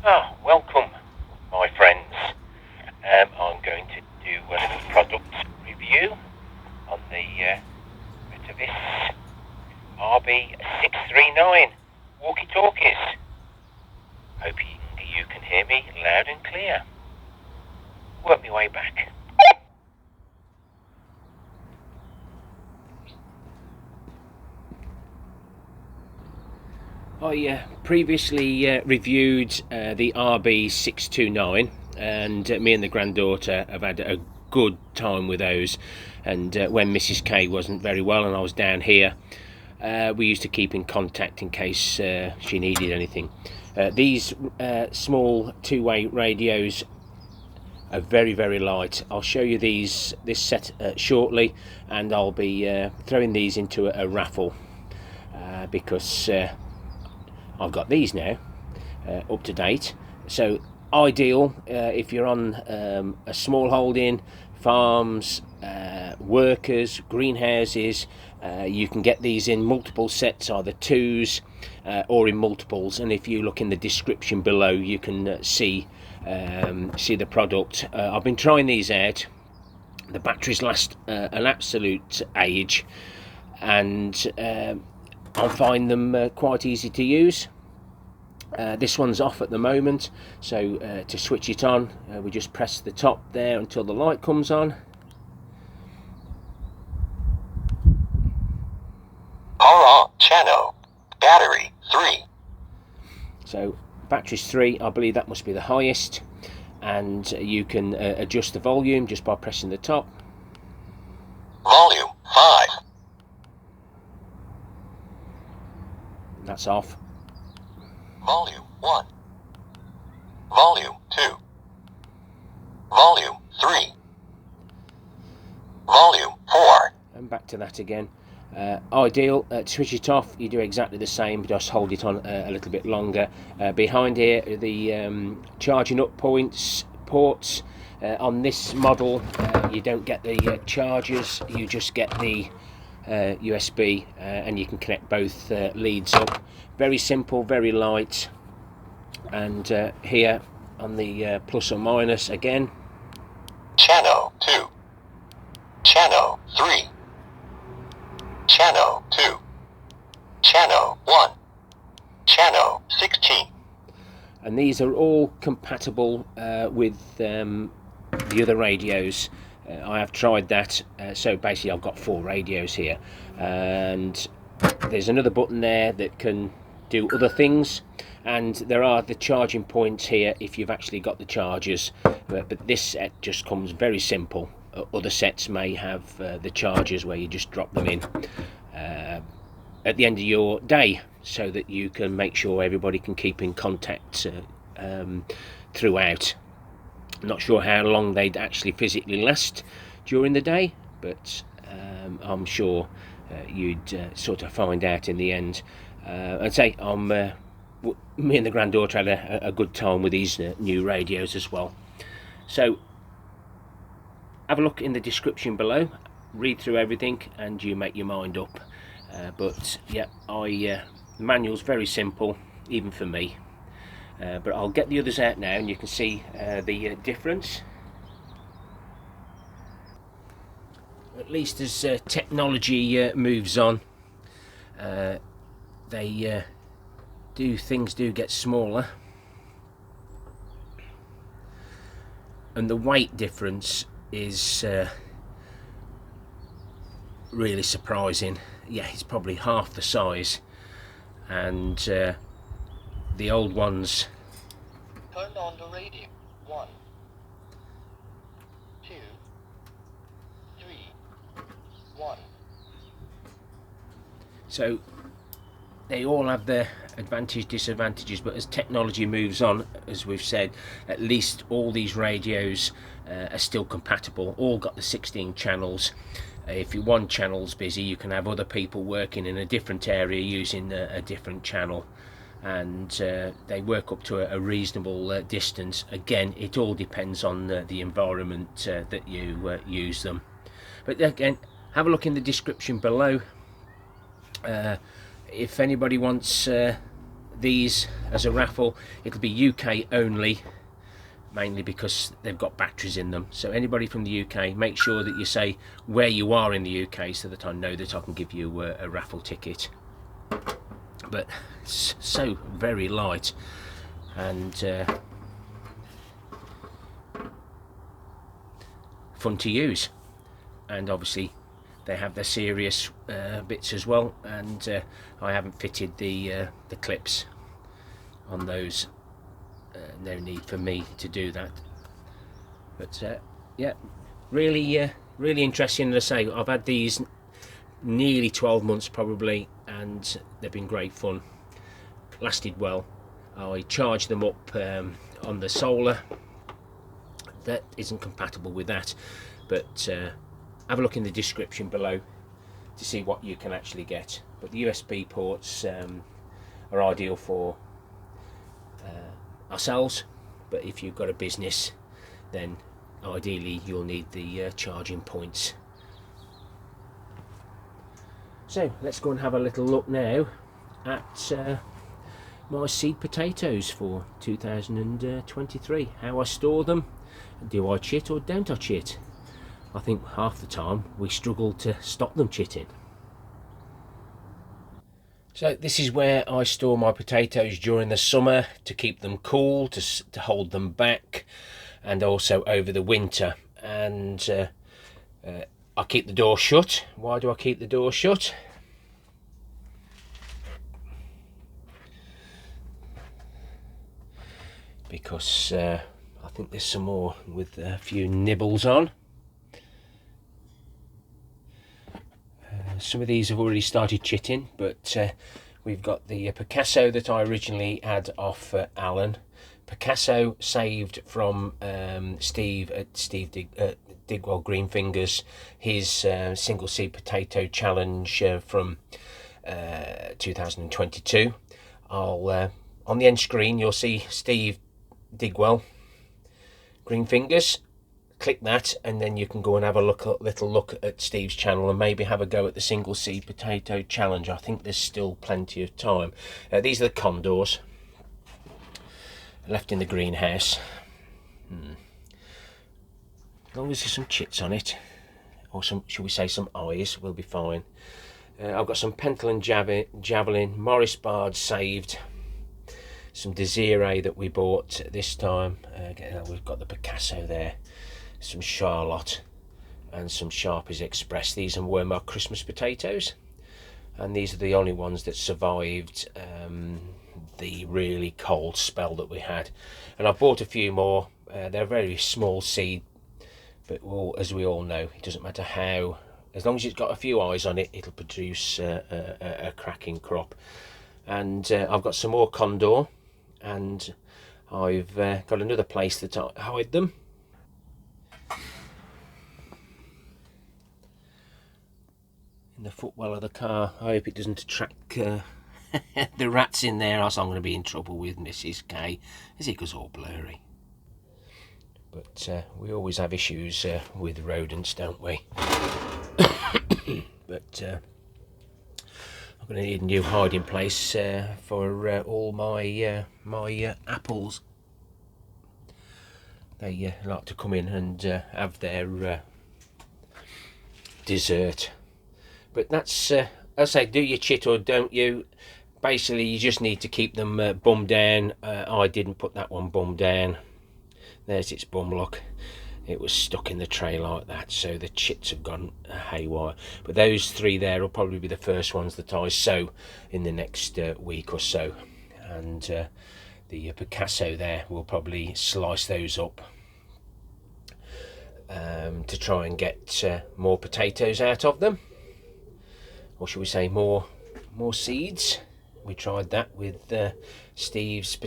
Welcome, my friends. I'm going to do a little product review on the Retivis RB639 walkie-talkies. Hope you can hear me loud and clear. Work my way back. I previously reviewed the RB629, and me and the granddaughter have had a good time with those. And when Mrs. K wasn't very well and I was down here, we used to keep in contact in case she needed anything. These small two-way radios are very light. I'll show you this set shortly, and I'll be throwing these into a raffle because I've got these now up to date. So ideal if you're on a small holding, farms, workers, greenhouses. You can get these in multiple sets, either twos or in multiples, and if you look in the description below you can see the product. I've been trying these out. The batteries last an absolute age, and I find them quite easy to use. This one's off at the moment, so to switch it on we just press the top there until the light comes on. Power on, channel, battery 3. So battery's 3, I believe that must be the highest, and you can adjust the volume just by pressing the top. Volume 5. That's off. Volume 1. Volume 2. Volume 3. Volume 4. And back to that again. Ideal, to switch it off you do exactly the same, just hold it on a little bit longer. Behind here the charging up ports. On this model you don't get the chargers, you just get the USB, and you can connect both leads up. Very simple, very light. And here on the plus or minus again, channel 2, channel 3, channel 2, channel 1, channel 16. And these are all compatible with the other radios. I have tried that, so basically I've got 4 radios here, and there's another button there that can do other things, and there are the charging points here if you've actually got the chargers, but this set just comes very simple. Other sets may have the chargers where you just drop them in at the end of your day, so that you can make sure everybody can keep in contact throughout. Not sure how long they'd actually physically last during the day, but I'm sure you'd sort of find out in the end. I'd say me and the granddaughter had a good time with these new radios as well. So have a look in the description below, read through everything, and you make your mind up. But yeah, the manual's very simple, even for me. But I'll get the others out now, and you can see the difference. At least as technology moves on, things do get smaller, and the weight difference is really surprising. Yeah, it's probably half the size, and the old ones. Turn on the radio. 1, 2, 3, 1. So they all have their advantages, disadvantages, but as technology moves on, as we've said, at least all these radios are still compatible, all got the 16 channels. If your one channel's busy, you can have other people working in a different area using a different channel, and they work up to a reasonable distance. Again, it all depends on the environment that you use them. But again, have a look in the description below. If anybody wants these as a raffle. It'll be UK only, mainly because they've got batteries in them. So anybody from the UK, make sure that you say where you are in the UK so that I know that I can give you a raffle ticket. But it's so very light, and fun to use. And obviously they have their serious bits as well, and I haven't fitted the clips on those. No need for me to do that. But yeah, really interesting. And I say, I've had these nearly 12 months probably, and they've been great fun. Lasted well. I charged them up on the solar. That isn't compatible with that, but have a look in the description below to see what you can actually get. But the USB ports are ideal for ourselves, but if you've got a business, then ideally you'll need the charging points. So let's go and have a little look now at my seed potatoes for 2023. How I store them. Do I chit or don't I chit? I think half the time we struggle to stop them chitting. So this is where I store my potatoes during the summer to keep them cool, to hold them back, and also over the winter. And I keep the door shut. Why do I keep the door shut? Because I think there's some more with a few nibbles on. Some of these have already started chitting, but we've got the Picasso that I originally had off Alan. Picasso saved from Steve at Digwell Green Fingers, his single seed potato challenge from 2022. I'll on the end screen you'll see Steve Digwell Green Fingers. Click that, and then you can go and have a little look at Steve's channel, and maybe have a go at the single seed potato challenge. I think there's still plenty of time. These are the condors left in the greenhouse. As long as there's some chits on it, or some, should we say, some eyes, we'll be fine. I've got some Pentland Javelin, Morris Bard saved, some Desiree that we bought this time. We've got the Picasso there, some Charlotte, and some Sharpies Express. These were my Christmas potatoes, and these are the only ones that survived the really cold spell that we had. And I bought a few more. They're very small seed, but as we all know, it doesn't matter how, as long as it's got a few eyes on it, it'll produce a cracking crop. And I've got some more condor, and I've got another place that I hide them. In the footwell of the car. I hope it doesn't attract the rats in there, else I'm going to be in trouble with Mrs. K, as it goes all blurry. But we always have issues with rodents, don't we? But I'm going to need a new hiding place for all my apples. They like to come in and have their dessert. But that's, as I say, do you chit or don't you? Basically, you just need to keep them bum down. I didn't put that one bum down. There's its bum look. It was stuck in the tray like that, so the chits have gone haywire. But those three there will probably be the first ones that I sow in the next week or so. And the Picasso there, will probably slice those up to try and get more potatoes out of them. Or should we say more seeds. We tried that with Steve's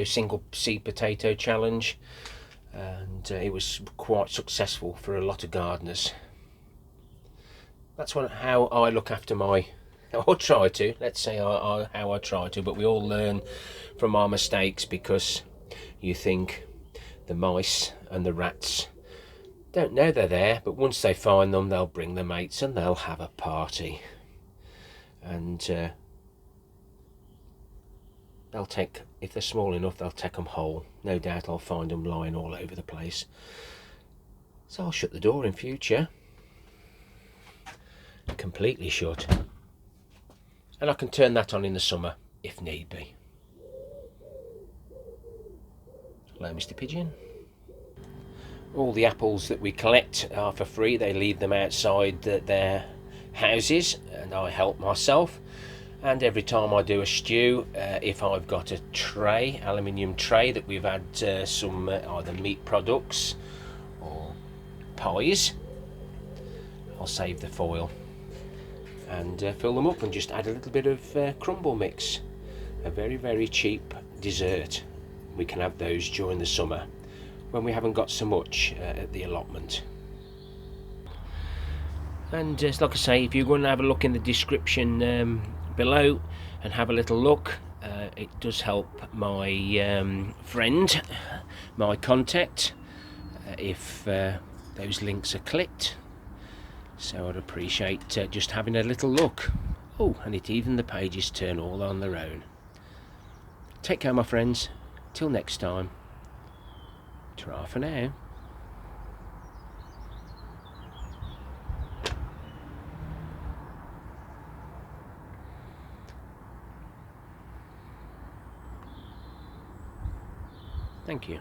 single seed potato challenge, and it was quite successful for a lot of gardeners. That's how I look after my, or try to, let's say how I try to, but we all learn from our mistakes, because you think the mice and the rats don't know they're there, but once they find them, they'll bring their mates and they'll have a party. And they'll take, if they're small enough, they'll take them whole. No doubt I'll find them lying all over the place. So I'll shut the door in future, completely shut, and I can turn that on in the summer if need be. Hello, Mr. Pigeon. All the apples that we collect are for free. They leave them outside their houses, and I help myself. And every time I do a stew, if I've got a tray, aluminium tray, that we've had some either meat products or pies, I'll save the foil and fill them up and just add a little bit of crumble mix. A very, very cheap dessert. We can have those during the summer when we haven't got so much at the allotment. And like I say, if you're going to have a look in the description below and have a little look, it does help my friend, my contact, if those links are clicked. So I'd appreciate just having a little look. Oh, and even the pages turn all on their own. Take care, my friends. Till next time. Ta-ra for now. Thank you.